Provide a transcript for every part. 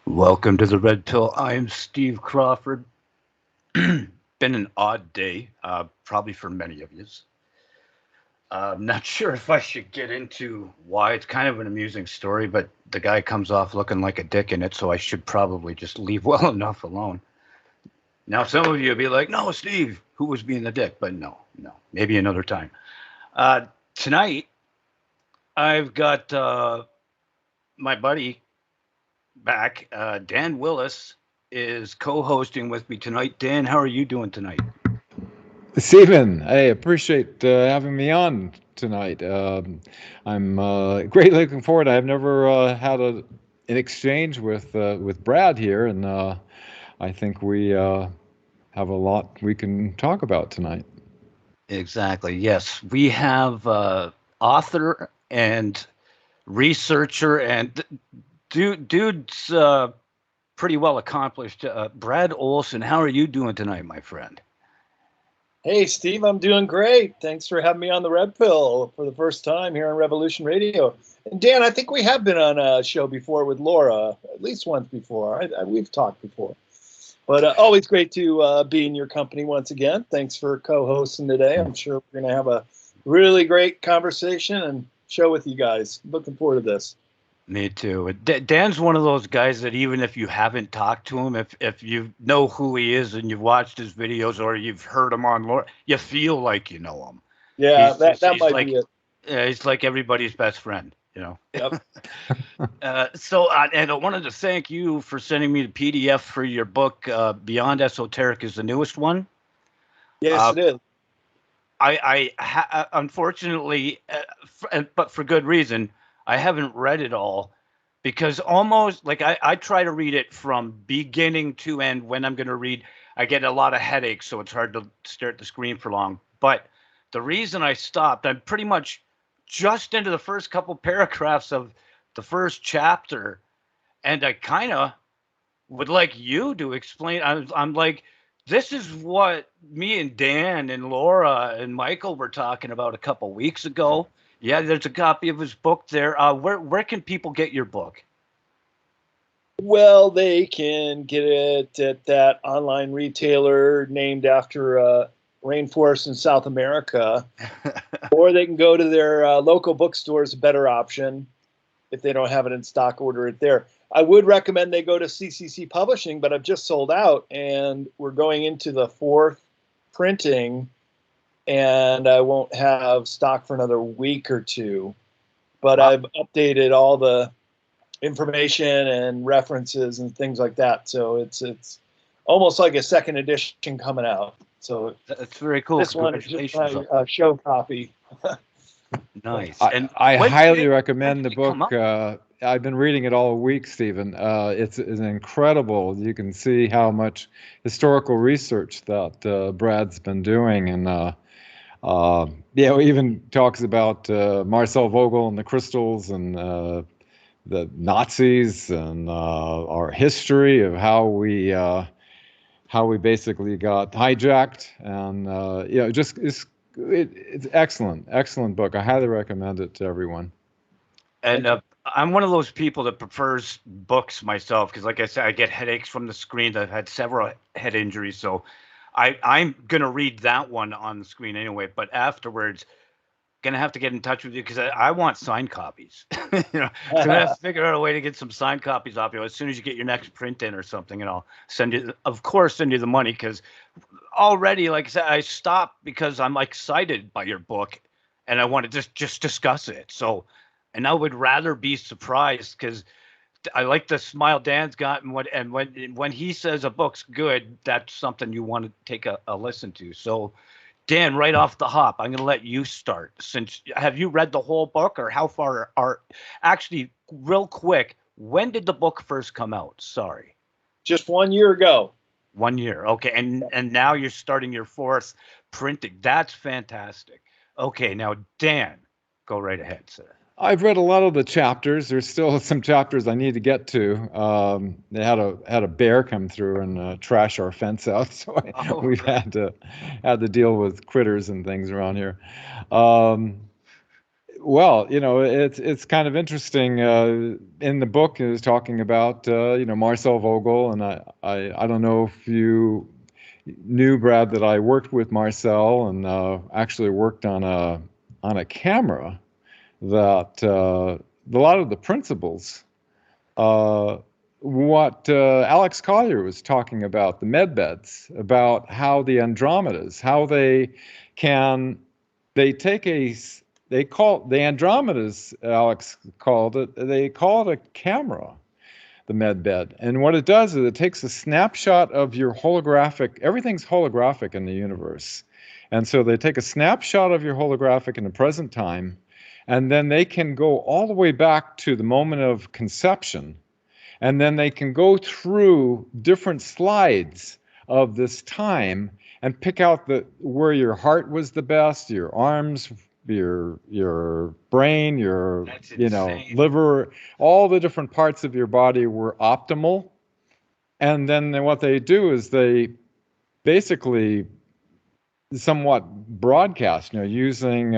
Welcome to the Red Pill. I am Steve Crawford. Been an odd day, probably for many of you. I'm not sure if I should get into why. It's kind of an amusing story, but the guy comes off looking like a dick in it, so I should probably just leave well enough alone. Now, some of you will be like, no, Steve, who was being the dick? But no, maybe another time. Tonight, I've got my buddy back. Dan Willis is co-hosting with me tonight. Dan, how are you doing tonight? Stephen, I appreciate having me on tonight. I'm greatly looking forward. I've never had an exchange with Brad here, and I think we have a lot we can talk about tonight. Exactly. Yes, we have author and researcher and dude's pretty well accomplished. Brad Olsen, how are you doing tonight, my friend? Hey, Steve, I'm doing great. Thanks for having me on the Red Pill for the first time here on Revolution Radio. And Dan, I think we have been on a show before with Laura, at least once before. We've talked before. But always great to be in your company once again. Thanks for co-hosting today. I'm sure we're going to have a really great conversation and show with you guys. Looking forward to this. Me too. Dan's one of those guys that even if you haven't talked to him, if you know who he is and you've watched his videos or you've heard him on Laura, you feel like you know him. Yeah, that might like, be it. He's like everybody's best friend, you know. Yep. And I wanted to thank you for sending me the PDF for your book, Beyond Esoteric is the newest one. Yes, it is. Unfortunately, but for good reason, I haven't read it all because almost like I try to read it from beginning to end. When I'm going to read, I get a lot of headaches, so it's hard to stare at the screen for long. But the reason I stopped, I'm pretty much just into the first couple paragraphs of the first chapter, and I kind of would like you to explain. I'm like, this is what me and Dan and Laura and Michael were talking about a couple weeks ago. Yeah, there's a copy of his book there. Where can people get your book? Well, they can get it at that online retailer named after a rainforest in South America, or they can go to their local bookstores, a better option. If they don't have it in stock, order it there. I would recommend they go to CCC Publishing, but I've just sold out, and we're going into the fourth printing, and I won't have stock for another week or two. But I've updated all the information and references and things like that. So it's almost like a second edition coming out. So that's very cool. This one is just my show copy. Nice. And I highly recommend the book. I've been reading it all week, Stephen. It's incredible. You can see how much historical research that Brad's been doing, and he even talks about Marcel Vogel and the crystals and the Nazis and our history of how we basically got hijacked, and it's excellent book. I highly recommend it to everyone. And I'm one of those people that prefers books myself because, like I said, I get headaches from the screens. I've had several head injuries, so I'm gonna read that one on the screen anyway. But afterwards, gonna have to get in touch with you because I want signed copies. So I'm gonna have to figure out a way to get some signed copies off you as soon as you get your next print in or something, and I'll send you the money because already, like I said, I stopped because I'm excited by your book and I want to just discuss it. So, and I would rather be surprised because I like the smile Dan's got, and when he says a book's good, that's something you want to take a listen to. So, Dan, right off the hop, I'm going to let you start. Have you read the whole book, or how far are actually real quick? When did the book first come out? Sorry, just 1 year ago. 1 year, okay, and now you're starting your fourth printing. That's fantastic. Okay, now Dan, go right ahead, sir. I've read a lot of the chapters. There's still some chapters I need to get to. They had a bear come through and trash our fence out, so we've had to deal with critters and things around here. Well, it's kind of interesting. In the book, is talking about Marcel Vogel, and I don't know if you knew, Brad, that I worked with Marcel and actually worked on a camera that a lot of the principles, what Alex Collier was talking about, the medbeds, about how the Andromedas, how they take they call the Andromedas, Alex called it, they call it a camera, the medbed. And what it does is it takes a snapshot of your holographic, everything's holographic in the universe. And so they take a snapshot of your holographic in the present time, and then they can go all the way back to the moment of conception. And then they can go through different slides of this time and pick out where your heart was the best, your arms, your brain, your liver, all the different parts of your body were optimal. And then what they do is they basically somewhat broadcast, using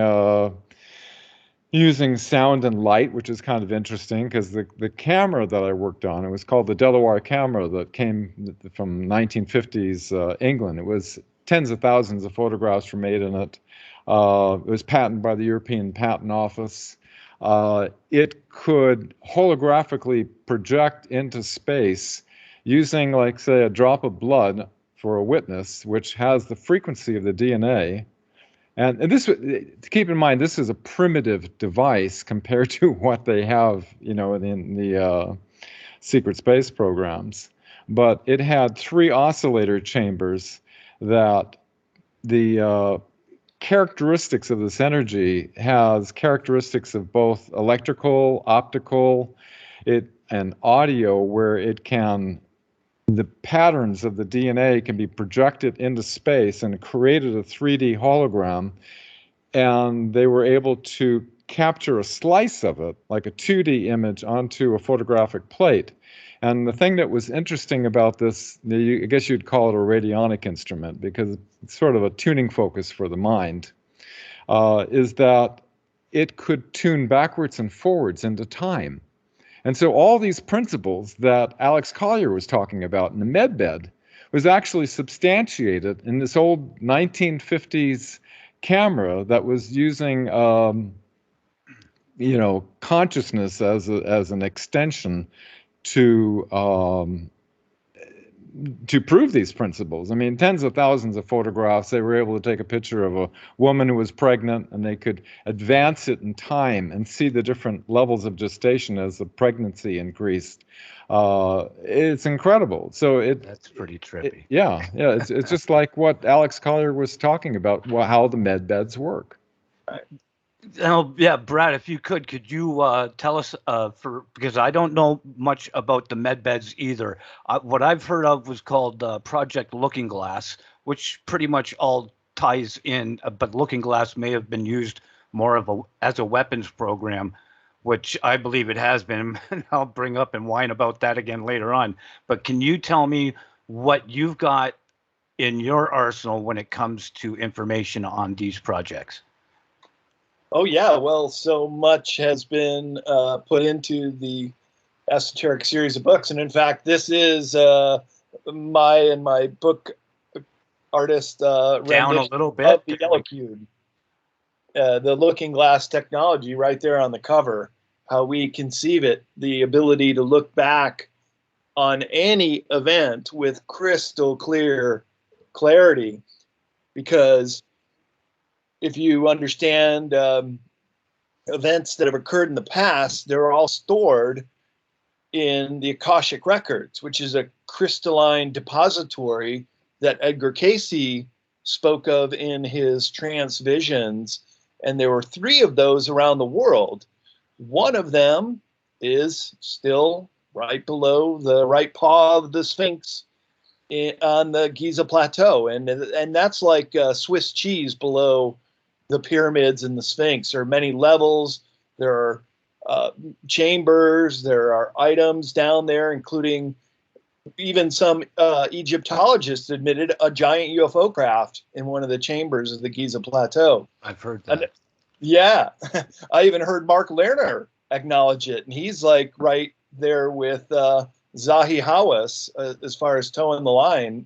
sound and light, which is kind of interesting because the camera that I worked on, it was called the Delaware camera that came from 1950s England. It was tens of thousands of photographs were made in it. It was patented by the European Patent Office. It could holographically project into space using, like, say, a drop of blood for a witness, which has the frequency of the DNA. And this, to keep in mind, this is a primitive device compared to what they have, in the secret space programs. But it had 3 oscillator chambers that the characteristics of this energy has characteristics of both electrical, optical, and audio, where the patterns of the DNA can be projected into space and created a 3D hologram. And they were able to capture a slice of it, like a 2D image, onto a photographic plate. And the thing that was interesting about this, I guess you'd call it a radionic instrument because it's sort of a tuning focus for the mind, is that it could tune backwards and forwards into time. And so all these principles that Alex Collier was talking about in the medbed was actually substantiated in this old 1950s camera that was using, consciousness as an extension to prove these principles. I mean, tens of thousands of photographs. They were able to take a picture of a woman who was pregnant, and they could advance it in time and see the different levels of gestation as the pregnancy increased. It's incredible. So that's pretty trippy. It's just like what Alex Collier was talking about, how the med beds work. Yeah, Brad, if you could you tell us, because I don't know much about the med beds either. What I've heard of was called Project Looking Glass, which pretty much all ties in, but Looking Glass may have been used more as a weapons program, which I believe it has been. And I'll bring up and whine about that again later on. But can you tell me what you've got in your arsenal when it comes to information on these projects? Oh, yeah. Well, so much has been put into the esoteric series of books. And in fact, this is my book artist down a little bit of the Yellow Cube. The looking glass technology right there on the cover, how we conceive it, the ability to look back on any event with crystal clear clarity. Because if you understand events that have occurred in the past, they're all stored in the Akashic records, which is a crystalline depository that Edgar Cayce spoke of in his trance visions. And there were 3 of those around the world. One of them is still right below the right paw of the Sphinx on the Giza Plateau. And that's like Swiss cheese below the pyramids and the Sphinx. There are many levels. There are chambers. There are items down there, including even some Egyptologists admitted a giant UFO craft in one of the chambers of the Giza Plateau. I've heard that. Yeah, I even heard Mark Lerner acknowledge it, and he's like right there with Zahi Hawass as far as towing the line.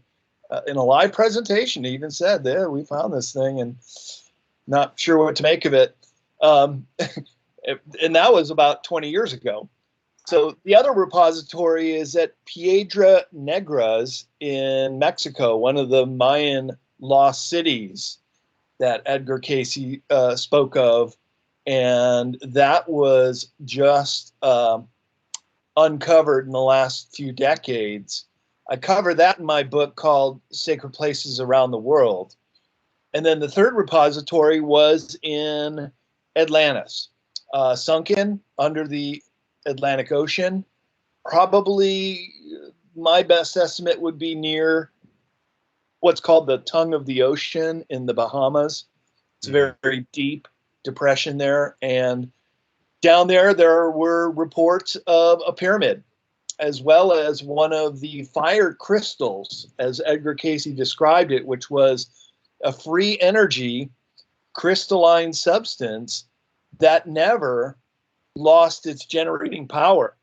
In a live presentation, he even said, "There, we found this thing, and not sure what to make of it." And that was about 20 years ago. So the other repository is at Piedra Negras in Mexico, one of the Mayan lost cities that Edgar Casey spoke of, and that was just uncovered in the last few decades. I cover that in my book called Sacred Places Around the World. And then the third repository was in Atlantis, sunken under the Atlantic Ocean. Probably my best estimate would be near what's called the tongue of the ocean in the Bahamas. It's a very, very deep depression there. And down there were reports of a pyramid, as well as one of the fire crystals, as Edgar Casey described it, which was a free energy crystalline substance that never lost its generating power.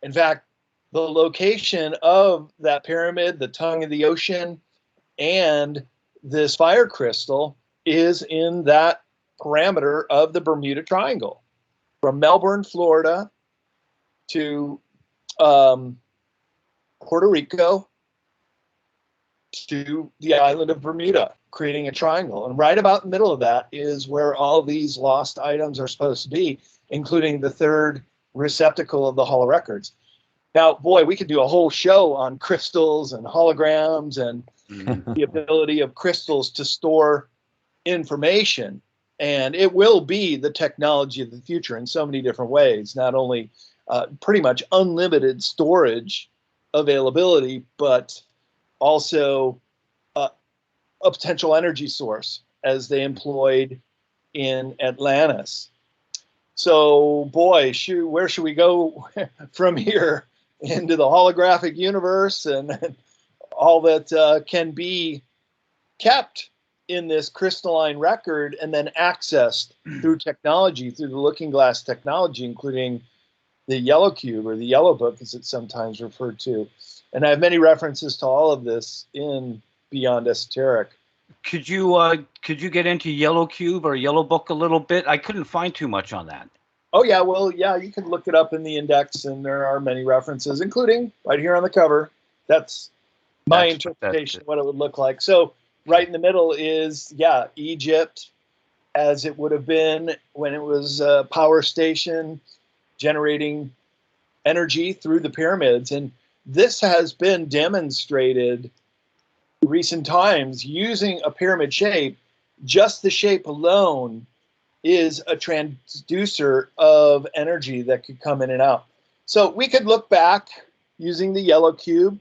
In fact, the location of that pyramid, the tongue of the ocean, and this fire crystal is in that parameter of the Bermuda Triangle, from Melbourne, Florida, to Puerto Rico, to the island of Bermuda, creating a triangle. And right about in the middle of that is where all these lost items are supposed to be, including the third receptacle of the Hall of Records. Now, boy, we could do a whole show on crystals and holograms and the ability of crystals to store information. And it will be the technology of the future in so many different ways, not only pretty much unlimited storage availability, but also a potential energy source as they employed in Atlantis. So, boy, where should we go from here into the holographic universe and all that can be kept in this crystalline record and then accessed through technology, through the looking glass technology, including the yellow cube, or the yellow book as it's sometimes referred to. And I have many references to all of this in Beyond Esoteric. Could you get into Yellow Cube or Yellow Book a little bit? I couldn't find too much on that. Oh yeah, well, yeah, you can look it up in the index, and there are many references, including right here on the cover. That's my interpretation of what it would look like. So right in the middle is, yeah, Egypt, as it would have been when it was a power station generating energy through the pyramids. And this has been demonstrated in recent times using a pyramid shape. Just the shape alone is a transducer of energy that could come in and out. So we could look back using the yellow cube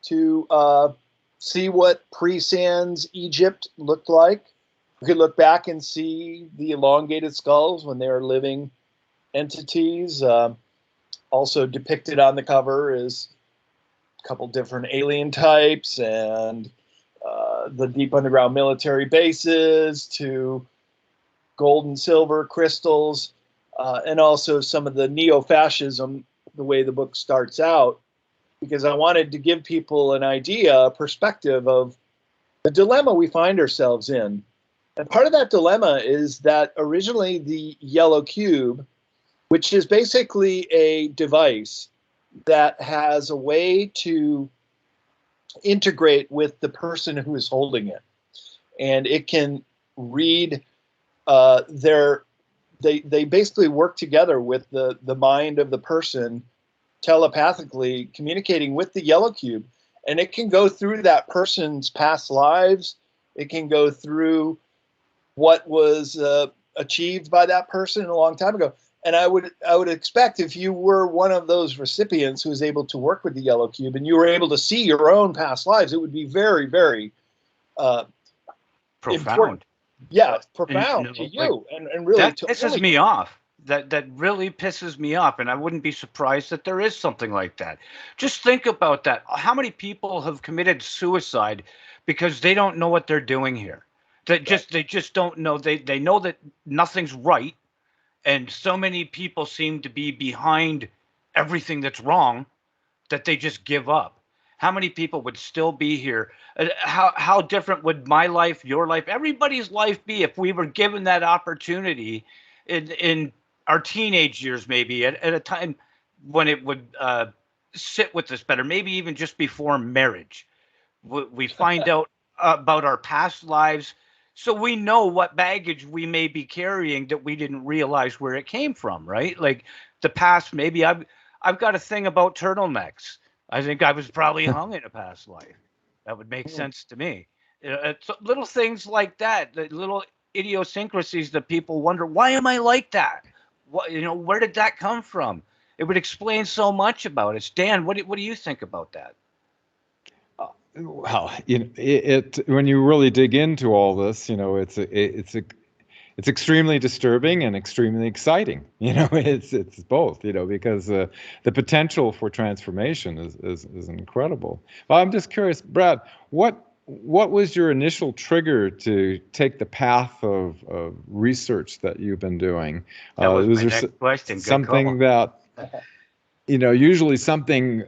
to see what pre-Sans Egypt looked like. We could look back and see the elongated skulls when they were living entities. Also depicted on the cover is a couple different alien types, and the deep underground military bases, to gold and silver crystals, and also some of the neo-fascism, the way the book starts out, because I wanted to give people an idea, a perspective of the dilemma we find ourselves in. And part of that dilemma is that originally the yellow cube, which is basically a device that has a way to integrate with the person who is holding it. And it can read they basically work together with the mind of the person, telepathically communicating with the yellow cube. And it can go through that person's past lives. It can go through what was achieved by that person a long time ago. And I would expect, if you were one of those recipients who was able to work with the yellow cube and you were able to see your own past lives, it would be very, very profound. Important. Yeah, profound to you, and really that pisses me off. That really pisses me off, and I wouldn't be surprised that there is something like that. Just think about that. How many people have committed suicide because they don't know what they're doing here? They just don't know. They know that nothing's right, and so many people seem to be behind everything that's wrong that they just give up. How many people would still be here? How different would my life, your life, everybody's life be if we were given that opportunity in our teenage years, maybe at a time when it would sit with us better, maybe even just before marriage. We find out about our past lives, so we know what baggage we may be carrying that we didn't realize where it came from, right? Like the past, maybe I've got a thing about turtlenecks. I think I was probably hung in a past life. That would make sense to me. It's little things like that, the little idiosyncrasies that people wonder, why am I like that? What, where did that come from? It would explain so much about us. Dan, what do you think about that? Well, when you really dig into all this, it's extremely disturbing and extremely exciting. It's both. Because the potential for transformation is incredible. Well, I'm just curious, Brad, what was your initial trigger to take the path of research that you've been doing? Was my next question. Something that usually something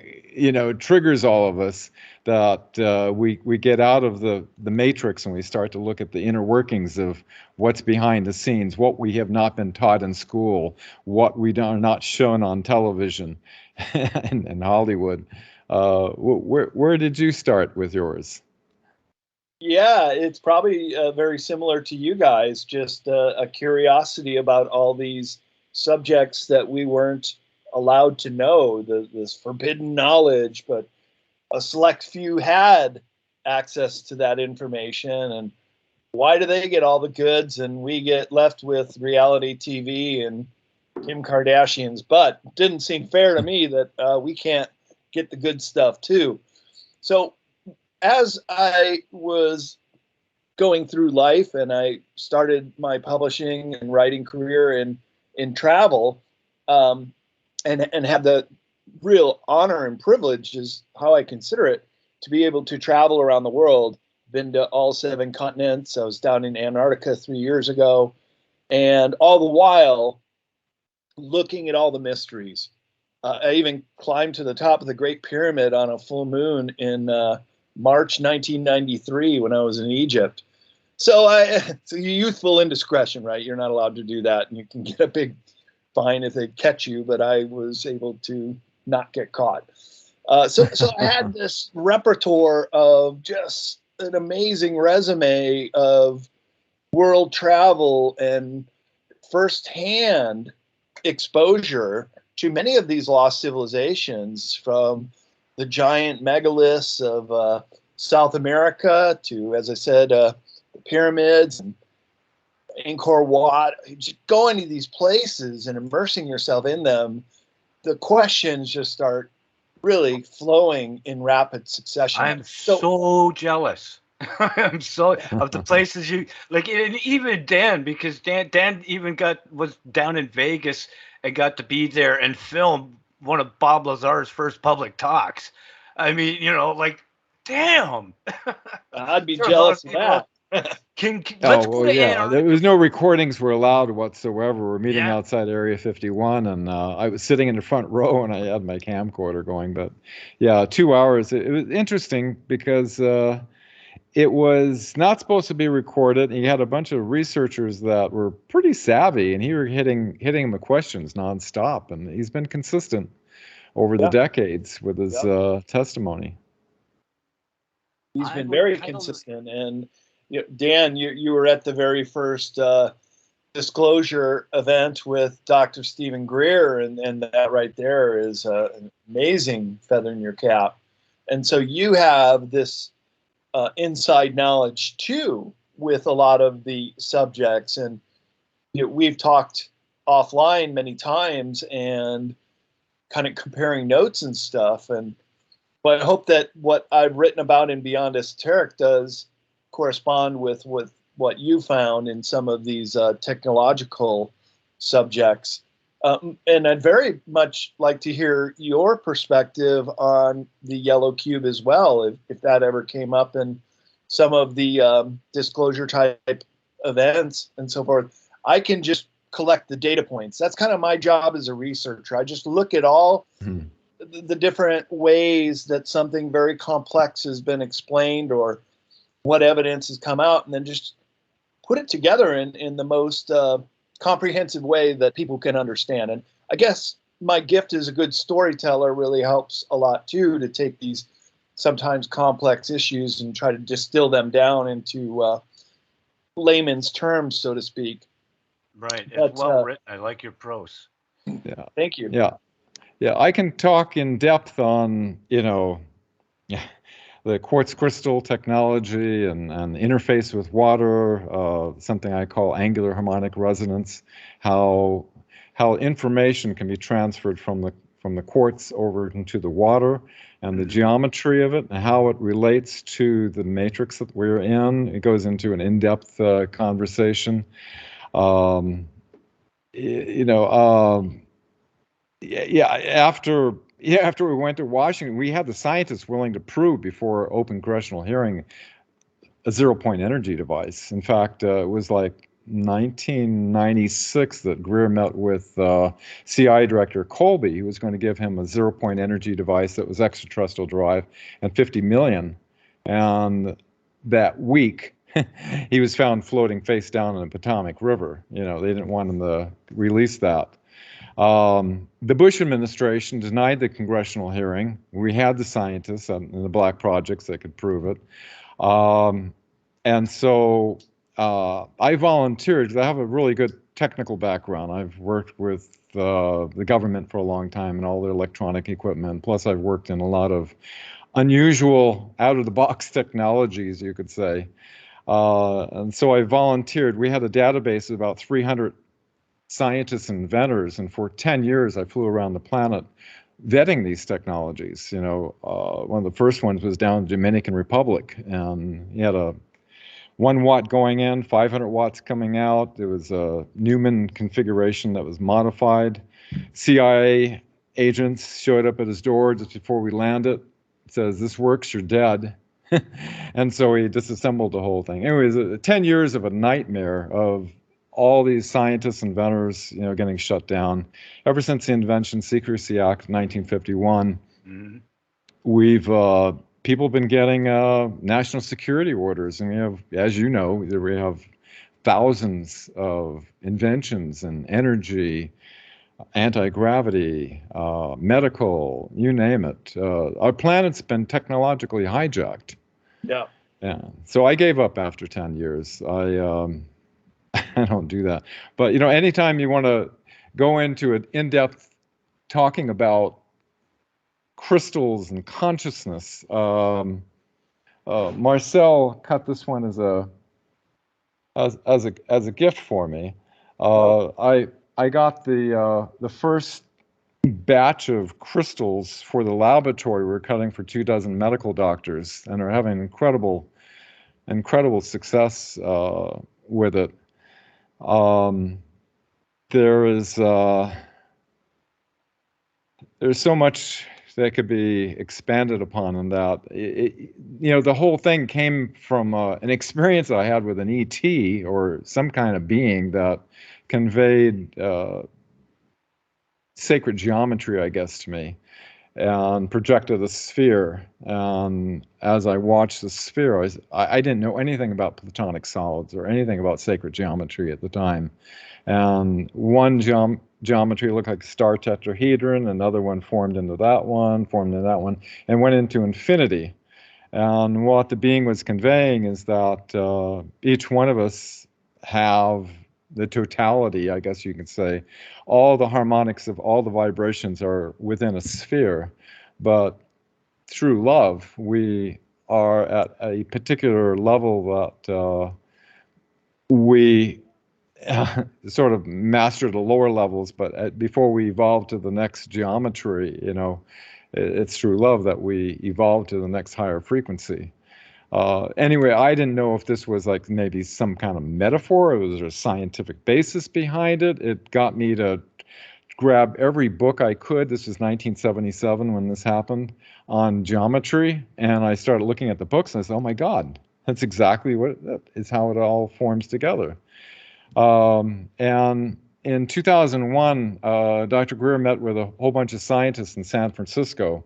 triggers all of us, that we get out of the matrix and we start to look at the inner workings of what's behind the scenes, what we have not been taught in school, what we are not shown on television in Hollywood. Where did you start with yours? Yeah, it's probably very similar to you guys, just a curiosity about all these subjects that we weren't allowed to know, this forbidden knowledge, but a select few had access to that information. And why do they get all the goods and we get left with reality TV and Kim Kardashian's butt? It didn't seem fair to me that we can't get the good stuff too. So as I was going through life and I started my publishing and writing career in travel, and have the real honor and privilege, is how I consider it, to be able to travel around the world. Been to all 7 continents. I was down in Antarctica 3 years ago, and all the while looking at all the mysteries. I even climbed to the top of the Great Pyramid on a full moon in March 1993 when I was in Egypt. So it's a youthful indiscretion, right? You're not allowed to do that, and you can get a big fine if they catch you, but I was able to not get caught. So I had this repertoire of just an amazing resume of world travel and firsthand exposure to many of these lost civilizations, from the giant megaliths of South America to, as I said, the pyramids and Angkor Wat. Just going to these places and immersing yourself in them, the questions just start really flowing in rapid succession. I'm so jealous. I'm so of the places you like, and even Dan, because Dan even was down in Vegas and got to be there and film one of Bob Lazar's first public talks. I mean, like, damn. I'd be jealous of that. Let's go to Antarctica. There was no recordings were allowed whatsoever. We're meeting outside Area 51, and I was sitting in the front row, and I had my camcorder going. But yeah, 2 hours. It was interesting because it was not supposed to be recorded. He had a bunch of researchers that were pretty savvy, and he were hitting him with questions nonstop. And he's been consistent over the decades with his testimony. He's been very consistent. And Dan, you were at the very first disclosure event with Dr. Stephen Greer, and that right there is an amazing feather in your cap. And so you have this inside knowledge too with a lot of the subjects, and we've talked offline many times and kind of comparing notes and stuff. But I hope that what I've written about in Beyond Esoteric does correspond with what you found in some of these technological subjects. And I'd very much like to hear your perspective on the yellow cube as well, if that ever came up in some of the disclosure type events and so forth, I can just collect the data points. That's kind of my job as a researcher. I just look at all the different ways that something very complex has been explained or what evidence has come out, and then just put it together in the most comprehensive way that people can understand. And I guess my gift as a good storyteller really helps a lot too, to take these sometimes complex issues and try to distill them down into layman's terms, so to speak. Right. It's well written. I like your prose. Yeah. Thank you. Yeah. Yeah. I can talk in depth on, the quartz crystal technology and interface with water, something I call angular harmonic resonance, how information can be transferred from the quartz over into the water, and the geometry of it, and how it relates to the matrix that we're in. It goes into an in-depth conversation. After we went to Washington, we had the scientists willing to prove before open congressional hearing a zero-point energy device. In fact, it was like 1996 that Greer met with CIA Director Colby. He was going to give him a zero-point energy device that was extraterrestrial derived and $50 million. And that week, he was found floating face down in the Potomac River. They didn't want him to release that. The Bush administration denied the congressional hearing. We had the scientists and the black projects that could prove it. And so I volunteered because I have a really good technical background. I've worked with the government for a long time and all their electronic equipment. Plus, I've worked in a lot of unusual, out-of-the-box technologies, you could say. And so I volunteered. We had a database of about 300 scientists and inventors, and for 10 years I flew around the planet vetting these technologies. One of the first ones was down in the Dominican Republic, and he had a 1 watt going in, 500 watts coming out. There was a Newman configuration that was modified. CIA agents showed up at his door just before we landed. It says, "This works, you're dead." And so he disassembled the whole thing. Anyways, 10 years of a nightmare of all these scientists, inventors, getting shut down. Ever since the Invention Secrecy Act of 1951, we've people have been getting national security orders, and we have, as you know, we have thousands of inventions in energy, anti-gravity, medical, you name it. Our planet's been technologically hijacked. Yeah. So I gave up after 10 years. I don't do that. But, anytime you want to go into an in-depth talking about crystals and consciousness, Marcel cut this one as a gift for me. I got the first batch of crystals for the laboratory. We're cutting for 24 medical doctors, and are having incredible success with it. There's so much that could be expanded upon in that. The whole thing came from an experience I had with an ET, or some kind of being that conveyed sacred geometry, I guess, to me, and projected a sphere. And as I watched the sphere, I didn't know anything about platonic solids or anything about sacred geometry at the time. And one geometry looked like a star tetrahedron, another one formed into that one, and went into infinity. And what the being was conveying is that each one of us have the totality, I guess you could say. All the harmonics of all the vibrations are within a sphere, but through love, we are at a particular level that we sort of master the lower levels, but before we evolve to the next geometry, it's through love that we evolve to the next higher frequency. Anyway, I didn't know if this was like maybe some kind of metaphor, or was there a scientific basis behind it. It got me to grab every book I could. This was 1977 when this happened, on geometry, and I started looking at the books, and I said, oh my God, That's exactly that is how it all forms together. And in 2001, Dr. Greer met with a whole bunch of scientists in San Francisco.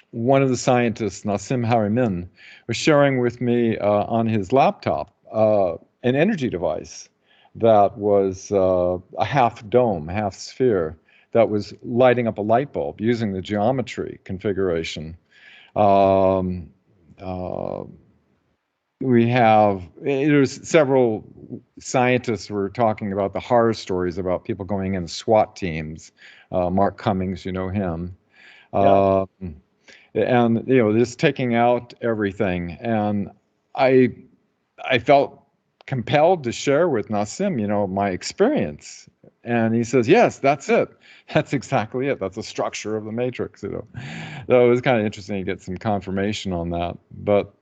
One of the scientists, Nassim Haramein, was sharing with me on his laptop an energy device that was a half dome, half sphere, that was lighting up a light bulb using the geometry configuration. There's several scientists were talking about the horror stories about people going in SWAT teams. Mark Cummings, you know him. Yeah. And, just taking out everything. And I felt compelled to share with Nassim, my experience. And he says, yes, that's it. That's exactly it. That's the structure of the matrix. So it was kind of interesting to get some confirmation on that. But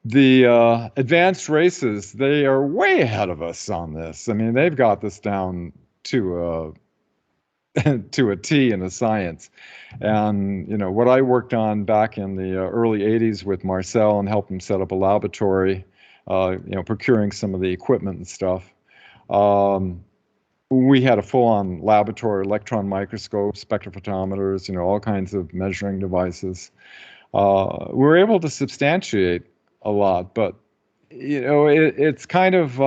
the advanced races, they are way ahead of us on this. I mean, they've got this down to to a T in the science. And, what I worked on back in the early 80s with Marcel and helped him set up a laboratory, procuring some of the equipment and stuff. We had a full-on laboratory, electron microscope, spectrophotometers, all kinds of measuring devices. We were able to substantiate a lot, but, it's kind of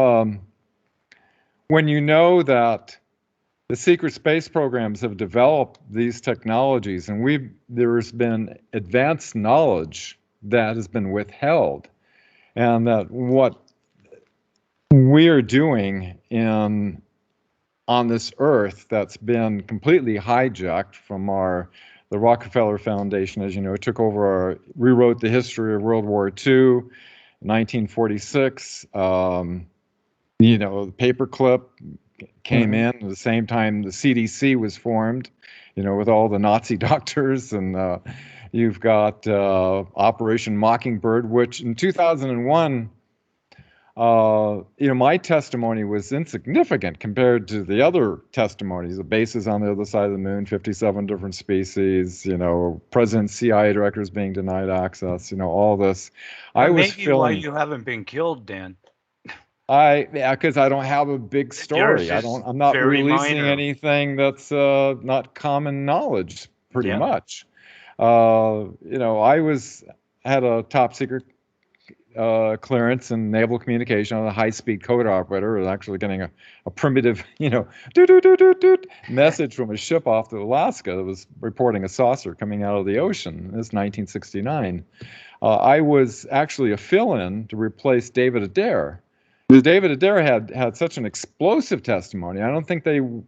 when you know that the secret space programs have developed these technologies, and there's been advanced knowledge that has been withheld, and that what we are doing on this Earth that's been completely hijacked from the Rockefeller Foundation, as you know, took over, rewrote the history of World War II, 1946. The paperclip came in at the same time the CDC was formed, with all the Nazi doctors, and you've got Operation Mockingbird, which in 2001, my testimony was insignificant compared to the other testimonies. The bases on the other side of the moon, 57 different species, President CIA directors being denied access, all this. I was feeling why you haven't been killed, Dan. Because I don't have a big story. I'm not releasing anything that's not common knowledge, pretty much. I had a top secret clearance in naval communication on a high-speed code operator. I was actually getting a primitive, message from a ship off to Alaska that was reporting a saucer coming out of the ocean. This is 1969. I was actually a fill-in to replace David Adair. David Adair had such an explosive testimony. I don't think the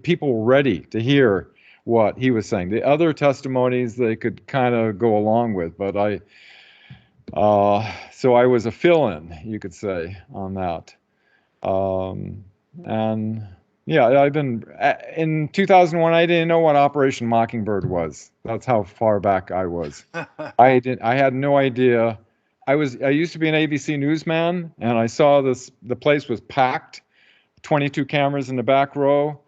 people were ready to hear what he was saying. The other testimonies they could kind of go along with, but so I was a fill-in, you could say, on that. And yeah, I've been in 2001. I didn't know what Operation Mockingbird was. That's how far back I was. I had no idea. I used to be an ABC newsman, and I saw the place was packed, 22 cameras in the back row.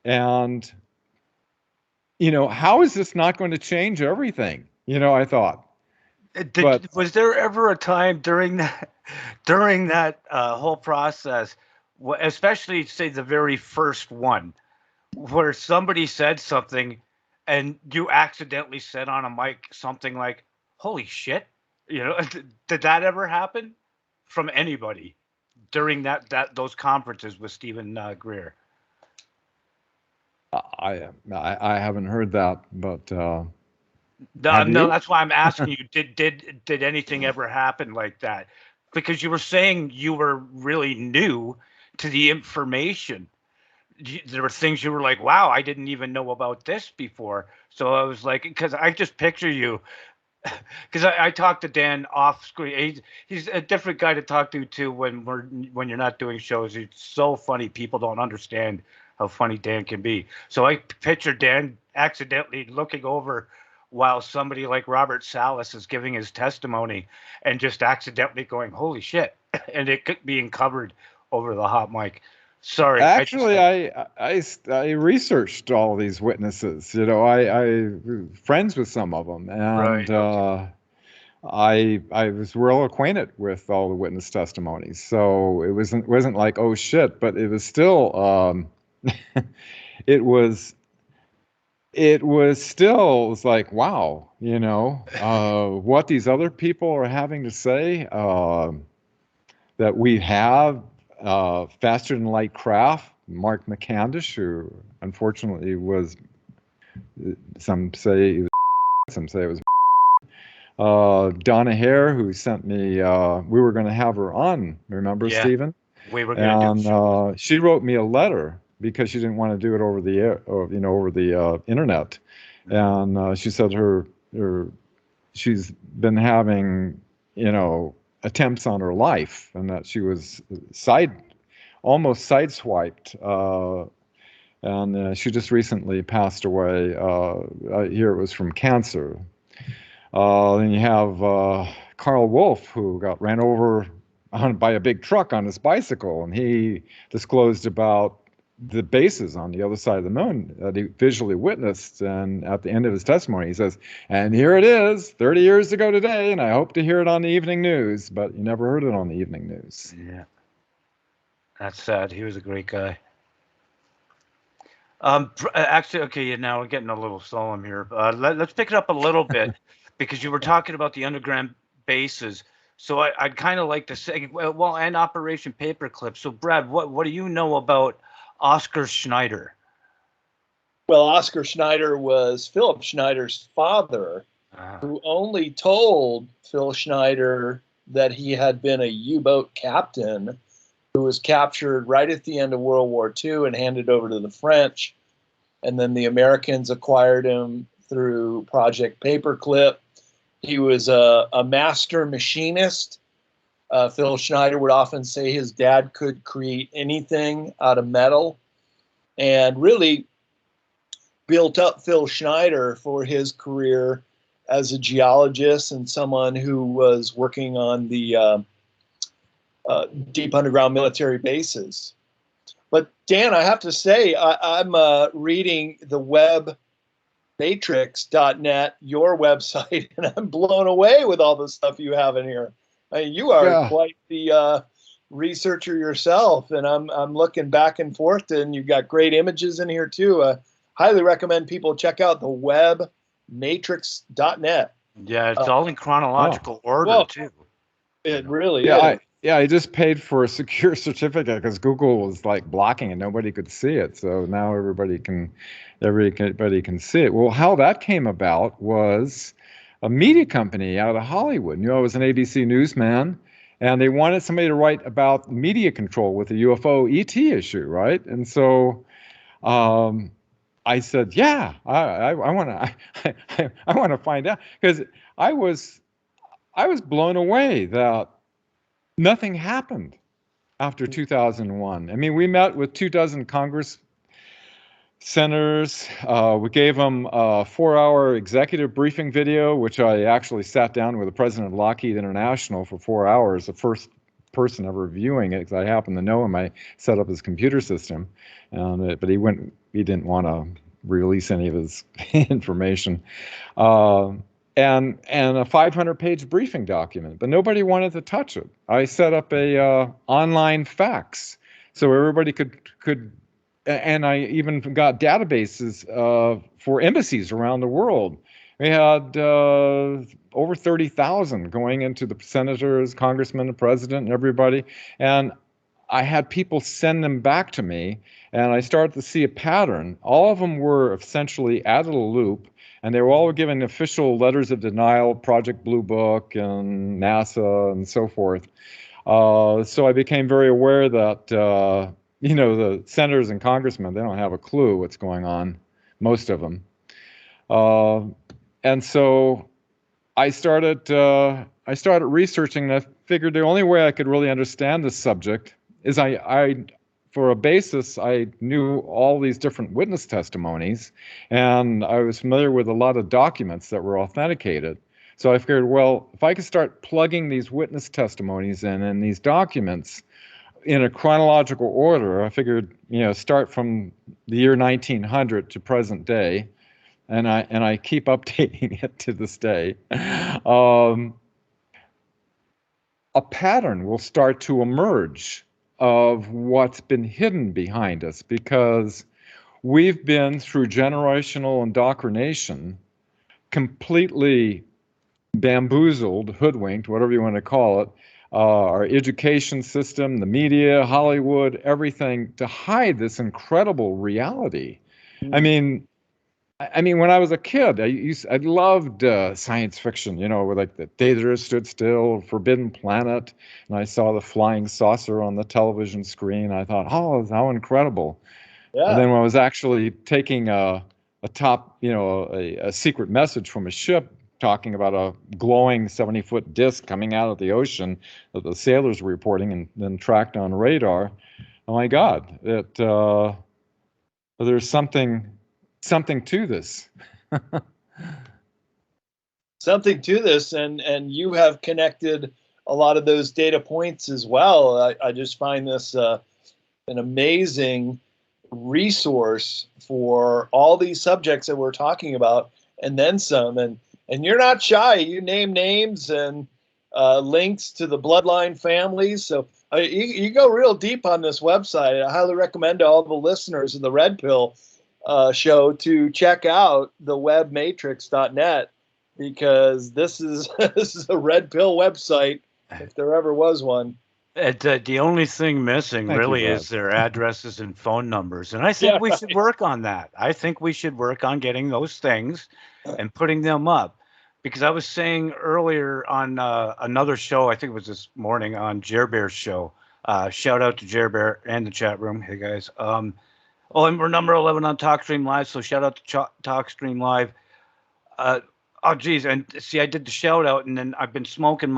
And, how is this not going to change everything? I thought. Was there ever a time during that whole process, especially say the very first one, where somebody said something and you accidentally said on a mic something like, "Holy shit"? Did that ever happen from anybody during those conferences with Stephen Greer? I haven't heard that, but no, that's why I'm asking you. Did anything ever happen like that? Because you were saying you were really new to the information. There were things you were like, "Wow, I didn't even know about this before." So I was like, because I just picture you. Because I talked to Dan off screen. He's a different guy to talk to too when you're not doing shows. He's so funny. People don't understand how funny Dan can be. So I picture Dan accidentally looking over while somebody like Robert Salas is giving his testimony and just accidentally going, "Holy shit," and it being covered over the hot mic. Sorry. Actually, I researched all these witnesses. I friends with some of them, and right. I was well acquainted with all the witness testimonies, so it wasn't like, oh shit, but it was still it was still, it was like, wow, what these other people are having to say, that we have faster than light craft. Mark McCandish, who unfortunately was, some say he was, some say it was Donna Hare, who sent me, we were going to have her on, remember, Yeah, Stephen? we were going to do And she wrote me a letter because she didn't want to do it over the air, or, over the internet. And she said she's been having, attempts on her life, and that she was almost sideswiped. And she just recently passed away. I hear it was from cancer. Then you have Carl Wolf, who got ran over by a big truck on his bicycle, and he disclosed about the bases on the other side of the moon that he visually witnessed. And at the end of his testimony, he says, "And here it is, 30 years ago today, and I hope to hear it on the evening news." But you never heard it on the evening news. Yeah, that's sad. He was a great guy. Actually, okay, now we're getting a little solemn here. Let's pick it up a little bit because you were talking about the underground bases. So I'd kind of like to say, well, and Operation Paperclip. So Brad, what do you know about Oscar Schneider? Well, Oscar Schneider was Philip Schneider's father, who only told Phil Schneider that he had been a U-boat captain who was captured right at the end of World War II and handed over to the French. And then the Americans acquired him through Project Paperclip. He was a master machinist. Phil Schneider would often say his dad could create anything out of metal, and really built up Phil Schneider for his career as a geologist and someone who was working on the deep underground military bases. But Dan, I have to say, I'm reading the Webmatrix.net, your website, and I'm blown away with all the stuff you have in here. I mean, you are quite the researcher yourself, and I'm looking back and forth, and you've got great images in here too. Highly recommend people check out the Webmatrix.net. Yeah, it's all in chronological order too. It really is. I just paid for a secure certificate because Google was like blocking it. Nobody could see it. So now everybody can see it. Well, how that came about was a media company out of Hollywood knew I was an ABC newsman, and they wanted somebody to write about media control with the UFO ET issue, right? And so I said, yeah, I want to find out, because I was blown away that nothing happened after 2001. I mean, we met with 24 Congress senators. We gave them a 4-hour executive briefing video, which I actually sat down with the president of Lockheed International for 4 hours, the first person ever viewing it, because I happen to know him. I set up his computer system, but he didn't want to release any of his information. And a 500-page briefing document, but nobody wanted to touch it. I set up a online fax so everybody could, and I even got databases for embassies around the world. We had over 30,000 going into the senators, congressmen, the president, and everybody. And I had people send them back to me, and I started to see a pattern. All of them were essentially out of the loop, and they were all given official letters of denial, Project Blue Book and NASA and so forth. So I became very aware that, the senators and congressmen, they don't have a clue what's going on, most of them. And so I started researching, and I figured the only way I could really understand this subject is for a basis, I knew all these different witness testimonies, and I was familiar with a lot of documents that were authenticated. So I figured, well, if I could start plugging these witness testimonies in and these documents in a chronological order, I figured, start from the year 1900 to present day, and I keep updating it to this day. a pattern will start to emerge of what's been hidden behind us, because we've been, through generational indoctrination, completely bamboozled, hoodwinked, whatever you want to call it, our education system, the media, Hollywood, everything, to hide this incredible reality. I mean, when I was a kid, I loved science fiction, with like the Day the Earth Stood Still, Forbidden Planet, and I saw the flying saucer on the television screen. I thought, oh, how incredible. Yeah. And then when I was actually taking a secret message from a ship talking about a glowing 70-foot disc coming out of the ocean that the sailors were reporting and then tracked on radar, oh my God, there's something to this. Something to this, and you have connected a lot of those data points as well. I just find this an amazing resource for all these subjects that we're talking about, and then some. And you're not shy. You name names and links to the bloodline families. So you go real deep on this website. I highly recommend to all the listeners of the Red Pill show to check out the webmatrix.net, because this is a Red Pill website, if there ever was one. The only thing missing really is their addresses and phone numbers. And I think we should work on that. I think we should work on getting those things and putting them up. Because I was saying earlier on another show, I think it was this morning on Jer Bear's show. Shout out to Jer Bear and the chat room. Hey, guys. And we're number 11 on TalkStream Live, so shout out to TalkStream Live. Oh, geez. And see, I did the shout out, and then I've been smoking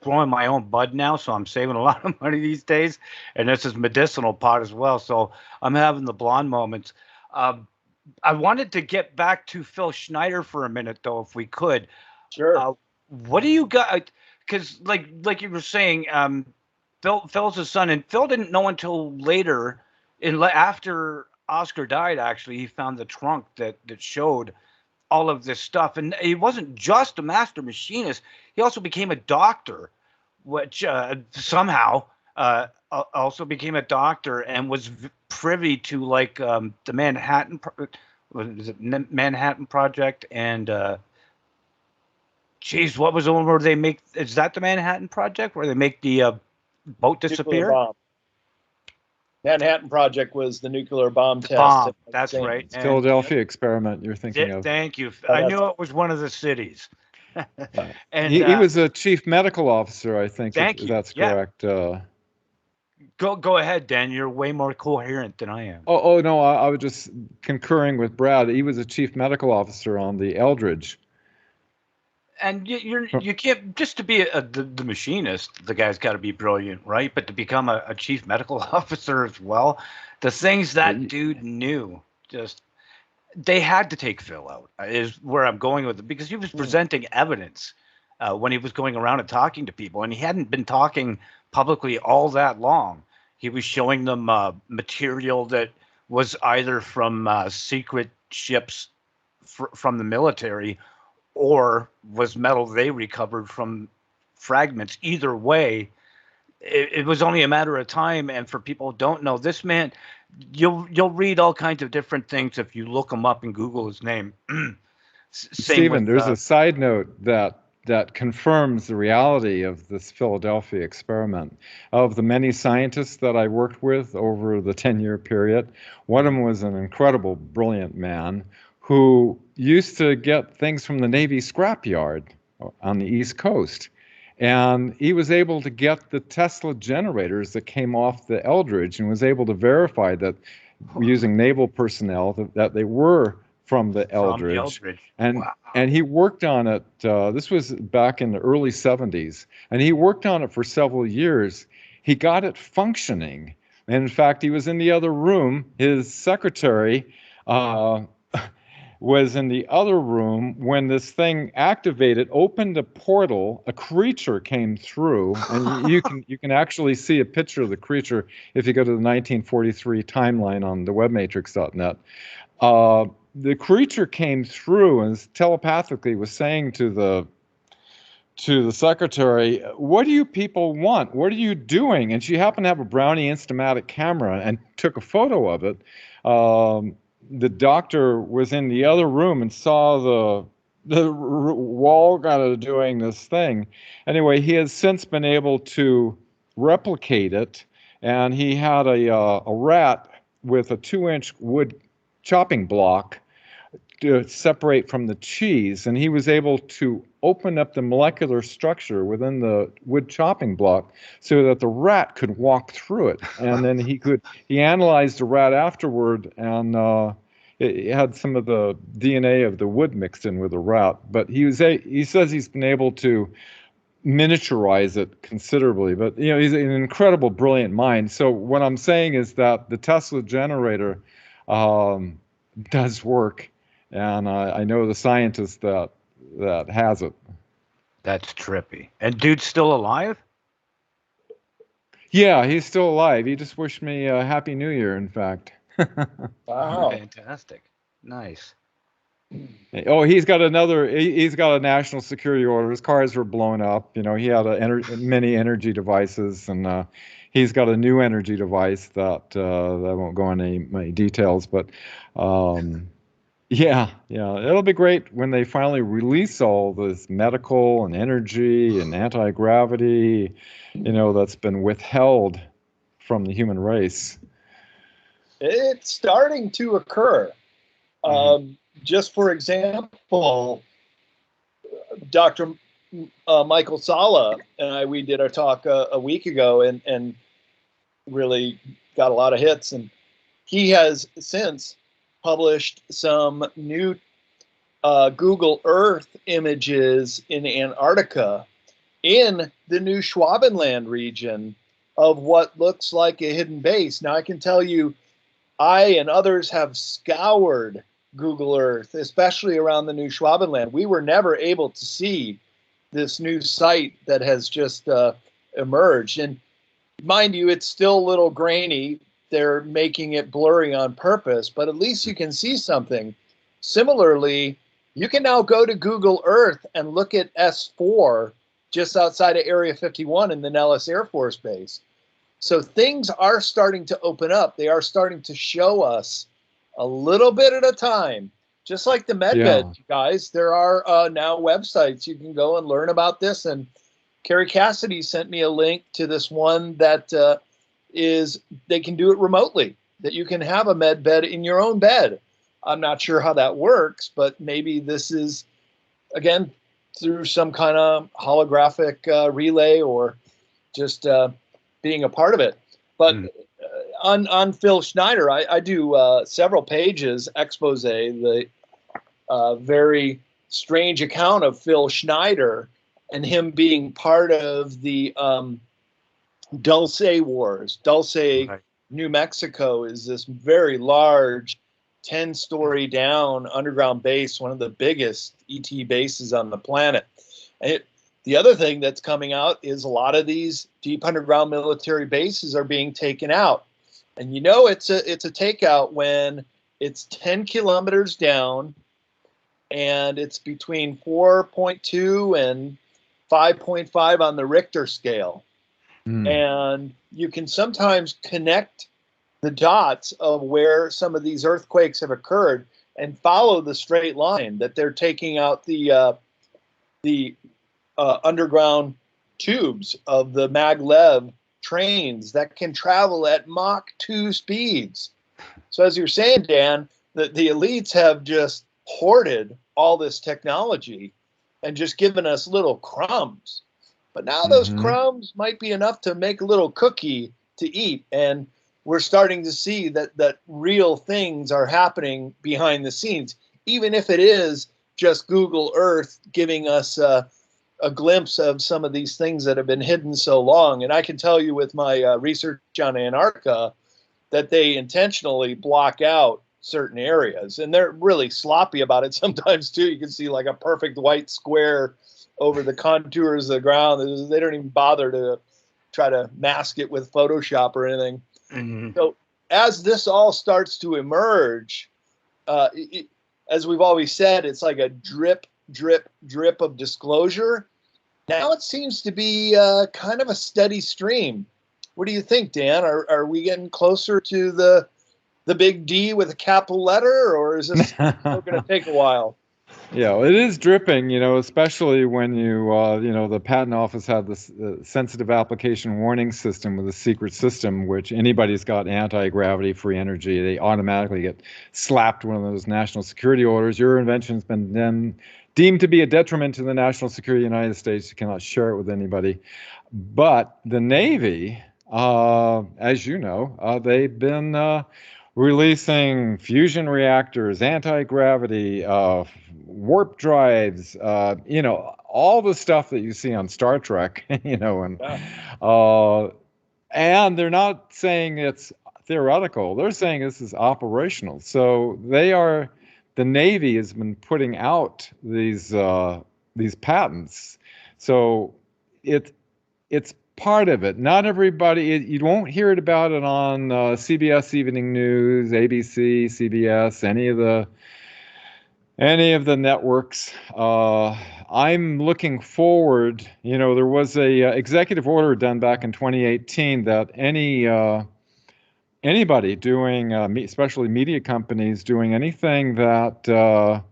growing my own bud now, so I'm saving a lot of money these days. And this is medicinal pot as well, so I'm having the blonde moments. I wanted to get back to Phil Schneider for a minute, though, if we could. Sure. What do you got? Because, like you were saying, Phil's his son, and Phil didn't know until later, after Oscar died. Actually, he found the trunk that showed all of this stuff, and he wasn't just a master machinist. He also became a doctor, which somehow also became a doctor and was privy to the Manhattan Project and what was the one where they make? Is that the Manhattan Project where they make the boat disappear? Bomb. Manhattan Project was the nuclear bomb test. Bomb. That's right. And Philadelphia experiment you're thinking of. Thank you. I knew it was one of the cities. And he was a chief medical officer, I think. Thank you. That's correct. Go ahead, Dan. You're way more coherent than I am. Oh no, I was just concurring with Brad. He was a chief medical officer on the Eldridge. And you can't, just to be the machinist, the guy's got to be brilliant, right? But to become a chief medical officer as well, the things that dude knew, they had to take Phil out, is where I'm going with it, because he was presenting evidence when he was going around and talking to people, and he hadn't been talking publicly all that long. He was showing them material that was either from secret ships from the military, or was metal they recovered from fragments. Either way, it was only a matter of time. And for people who don't know, this man, you'll read all kinds of different things if you look him up and Google his name. Stephen, there's a side note that confirms the reality of this Philadelphia experiment. Of the many scientists that I worked with over the 10-year period, one of them was an incredible, brilliant man who used to get things from the Navy scrapyard on the East Coast. And he was able to get the Tesla generators that came off the Eldridge, and was able to verify that using naval personnel that they were from the Eldridge. And wow. And he worked on it, this was back in the early 70s, and he worked on it for several years. He got it functioning. And in fact, he was in the other room. His secretary was in the other room when this thing activated, opened a portal, a creature came through, and you can actually see a picture of the creature if you go to the 1943 timeline on the webmatrix.net. The creature came through and telepathically was saying to to the secretary, "What do you people want? What are you doing?" And she happened to have a Brownie Instamatic camera and took a photo of it. The doctor was in the other room and saw the wall kind of doing this thing. Anyway, he has since been able to replicate it, and he had a rat with a 2-inch wood chopping block to separate from the cheese, and he was able to open up the molecular structure within the wood chopping block so that the rat could walk through it. And then he analyzed the rat afterward, and it had some of the DNA of the wood mixed in with the rat. But he says he's been able to miniaturize it considerably. But he's an incredible, brilliant mind. So what I'm saying is that the Tesla generator does work. And I know the scientist that has it. That's trippy. And dude's still alive? Yeah, he's still alive. He just wished me a Happy New Year, in fact. Wow. Fantastic. Nice. Oh, he's got a national security order. His cars were blown up. He had many energy devices, and he's got a new energy device that I won't go into any details, but yeah, it'll be great when they finally release all this medical and energy and anti-gravity, that's been withheld from the human race. It's starting to occur. Just for example, Dr. Michael Sala and we did our talk a week ago and really got a lot of hits. And he has since published some new Google Earth images in Antarctica in the new Schwabenland region of what looks like a hidden base. Now, I can tell you, I and others have scoured Google Earth, especially around the new Schwabenland. We were never able to see this new site that has just emerged. And mind you, it's still a little grainy. They're making it blurry on purpose, but at least you can see something. Similarly, you can now go to Google Earth and look at S4 just outside of Area 51 in the Nellis Air Force Base. So things are starting to open up. They are starting to show us a little bit at a time. Just like the medbed, guys, there are now websites you can go and learn about this. And Carrie Cassidy sent me a link to this one that they can do it remotely, that you can have a med bed in your own bed. I'm not sure how that works, but maybe this is, again, through some kind of holographic relay or just being a part of it. But on Phil Schneider, I do several pages expose, the very strange account of Phil Schneider and him being part of the Dulce Wars. Dulce, right. New Mexico is this very large 10-story down underground base, one of the biggest ET bases on the planet. And the other thing that's coming out is a lot of these deep underground military bases are being taken out. And it's a takeout when it's 10 kilometers down and it's between 4.2 and 5.5 on the Richter scale. And you can sometimes connect the dots of where some of these earthquakes have occurred and follow the straight line that they're taking out the underground tubes of the maglev trains that can travel at Mach 2 speeds. So as you're saying, Dan, the elites have just hoarded all this technology and just given us little crumbs. But now those crumbs might be enough to make a little cookie to eat. And we're starting to see that real things are happening behind the scenes, even if it is just Google Earth giving us a glimpse of some of these things that have been hidden so long. And I can tell you with my research on Antarctica that they intentionally block out certain areas. And they're really sloppy about it sometimes, too. You can see like a perfect white square over the contours of the ground. They don't even bother to try to mask it with Photoshop or anything. So as this all starts to emerge, as we've always said, it's like a drip, drip, drip of disclosure. Now it seems to be kind of a steady stream. What do you think, Dan? Are we getting closer to the big D with a capital letter, or is this still going to take a while? Yeah, it is dripping, especially when the patent office had this sensitive application warning system with a secret system, which anybody's got anti-gravity free energy, they automatically get slapped one of those national security orders. Your invention's been then deemed to be a detriment to the national security of the United States. You cannot share it with anybody. But the Navy, as you know, they've been releasing fusion reactors, anti-gravity, warp drives, all the stuff that you see on Star Trek, and they're not saying it's theoretical. They're saying this is operational. So the Navy has been putting out these patents. So it's part of it. Not everybody, you won't hear about it on CBS Evening News, ABC, CBS, any of the networks. I'm looking forward. There was a executive order done back in 2018 that anybody doing, especially media companies, doing anything that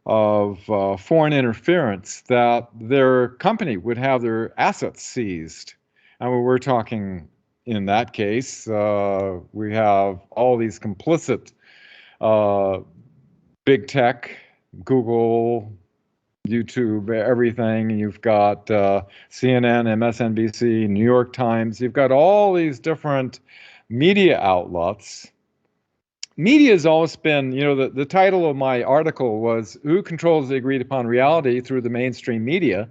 of foreign interference, that their company would have their assets seized. And we're talking, in that case, we have all these complicit big tech, Google, YouTube, everything. You've got CNN, MSNBC, New York Times. You've got all these different media outlets. Media has always been, the title of my article was "Who Controls the Agreed Upon Reality Through the Mainstream Media,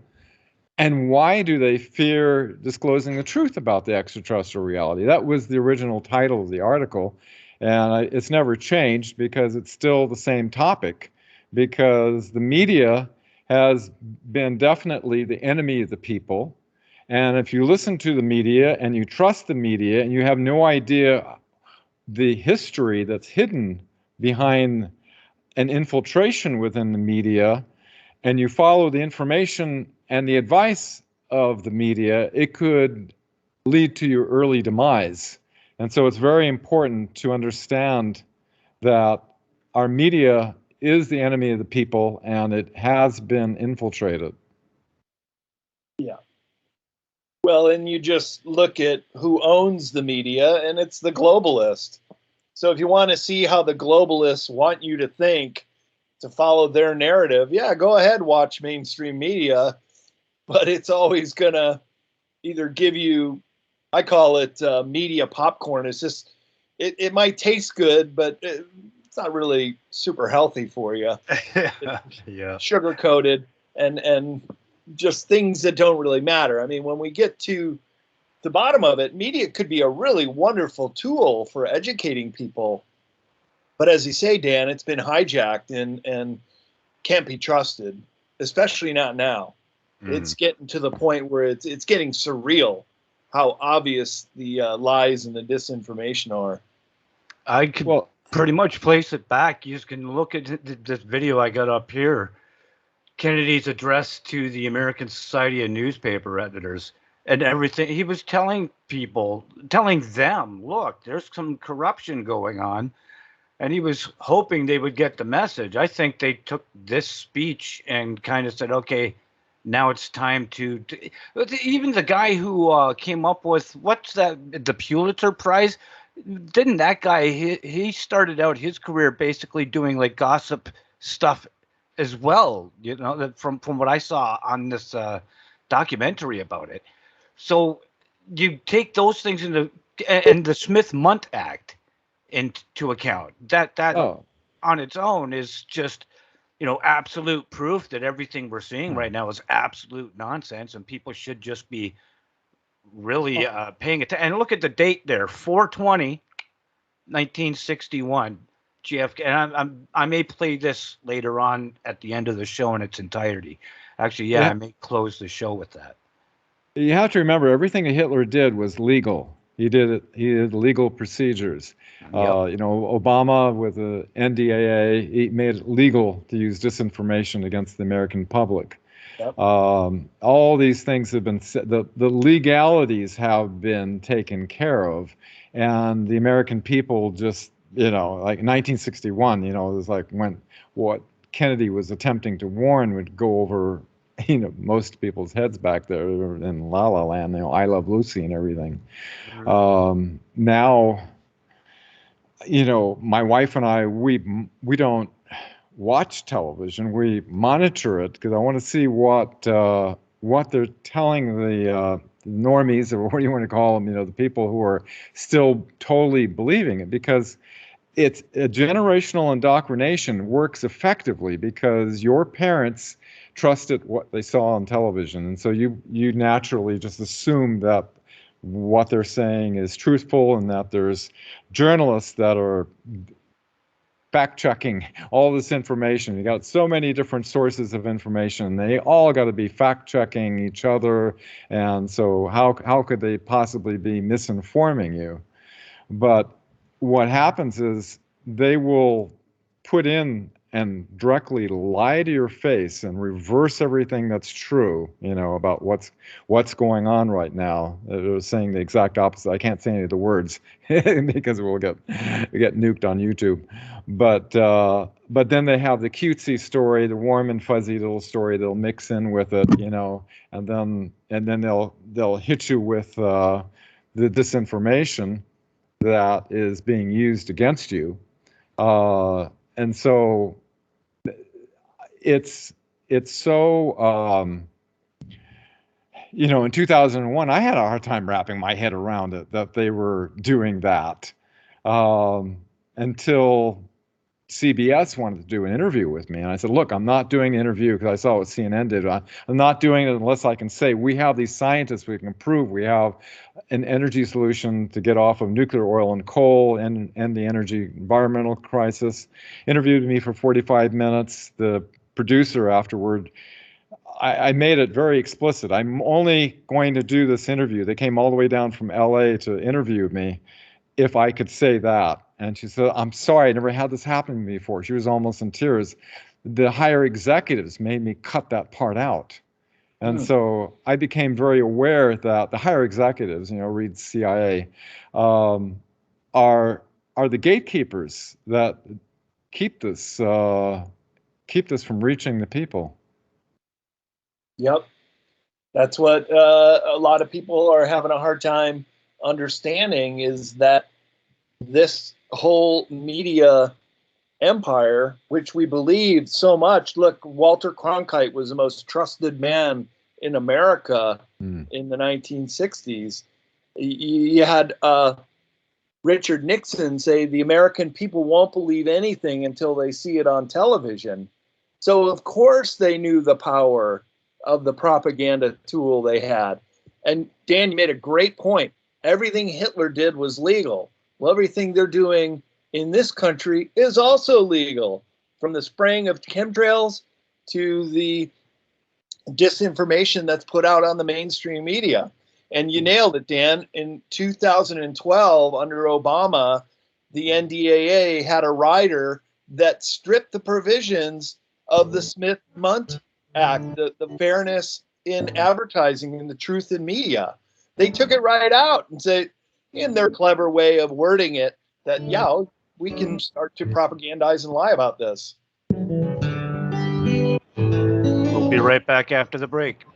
and Why Do They Fear Disclosing the Truth About the Extraterrestrial Reality?" That was the original title of the article, and it's never changed because it's still the same topic, because the media has been definitely the enemy of the people. And if you listen to the media and you trust the media and you have no idea the history that's hidden behind an infiltration within the media, and you follow the information and the advice of the media, it could lead to your early demise. And so it's very important to understand that our media is the enemy of the people, and it has been infiltrated. Yeah. Well, and you just look at who owns the media, and it's the globalist. So if you want to see how the globalists want you to think, to follow their narrative, yeah, go ahead, watch mainstream media, but it's always going to either give you, I call it media popcorn. It's just, it might taste good, but it's not really super healthy for you. Yeah. Sugar coated and just things that don't really matter. I mean, when we get to the bottom of it, media could be a really wonderful tool for educating people. But as you say, Dan, it's been hijacked and can't be trusted, especially not now. It's getting to the point where it's getting surreal how obvious the lies and the disinformation are. I could pretty much place it back. You can look at this video I got up here. Kennedy's address to the American Society of Newspaper Editors and everything. He was telling them, look, there's some corruption going on. And he was hoping they would get the message. I think they took this speech and kind of said, okay, now it's time to even the guy who came up with, what's that, the Pulitzer Prize? Didn't that guy, he started out his career basically doing like gossip stuff as well, from what I saw on this documentary about it. So you take those things and the Smith-Mundt Act into account. That on its own is just, absolute proof that everything we're seeing right now is absolute nonsense, and people should just be really paying attention. And look at the date there, 4/20/1961. JFK, and I may play this later on at the end of the show in its entirety. Actually, I may close the show with that. You have to remember, everything that Hitler did was legal. He did legal procedures. Yep. Obama with the NDAA, he made it legal to use disinformation against the American public. Yep. All these things have been, the legalities have been taken care of, and the American people just, like 1961, it was like when what Kennedy was attempting to warn would go over, most people's heads back there in La La Land, I Love Lucy and everything. Now, my wife and I, we don't watch television. We monitor it because I want to see what they're telling the normies, or what do you want to call them, the people who are still totally believing it, because it's a generational indoctrination works effectively because your parents trusted what they saw on television. And so you naturally just assume that what they're saying is truthful, and that there's journalists that are fact-checking all this information. You got so many different sources of information. They all got to be fact-checking each other. And so how could they possibly be misinforming you? But what happens is they will put in and directly lie to your face and reverse everything that's true, about what's going on right now. They're saying the exact opposite. I can't say any of the words because we get nuked on YouTube. But then they have the cutesy story, the warm and fuzzy little story they'll mix in with it, and then they'll hit you with the disinformation that is being used against you. And so it's so, in 2001, I had a hard time wrapping my head around it, that they were doing that, until CBS wanted to do an interview with me. And I said, look, I'm not doing the interview because I saw what CNN did. I'm not doing it unless I can say we have these scientists, we can prove we have an energy solution to get off of nuclear, oil, and coal, and the energy environmental crisis. Interviewed me for 45 minutes. The producer afterward, I made it very explicit. I'm only going to do this interview. They came all the way down from LA to interview me if I could say that. And she said, I'm sorry, I never had this happen to me before. She was almost in tears. The higher executives made me cut that part out. And so I became very aware that the higher executives, read CIA, are the gatekeepers that keep this from reaching the people. Yep. That's what a lot of people are having a hard time understanding, is that this whole media empire, which we believed so much. Look, Walter Cronkite was the most trusted man in America in the 1960s. You had Richard Nixon say the American people won't believe anything until they see it on television. So of course they knew the power of the propaganda tool they had. And Dan, you made a great point. Everything Hitler did was legal. Well, everything they're doing in this country is also legal, from the spraying of chemtrails to the disinformation that's put out on the mainstream media. And you nailed it, Dan. In 2012, under Obama, the NDAA had a rider that stripped the provisions of the Smith-Mundt Act, the Fairness in Advertising and the Truth in Media. They took it right out and said, in their clever way of wording it, that, yeah, we can start to propagandize and lie about this. We'll be right back after the break.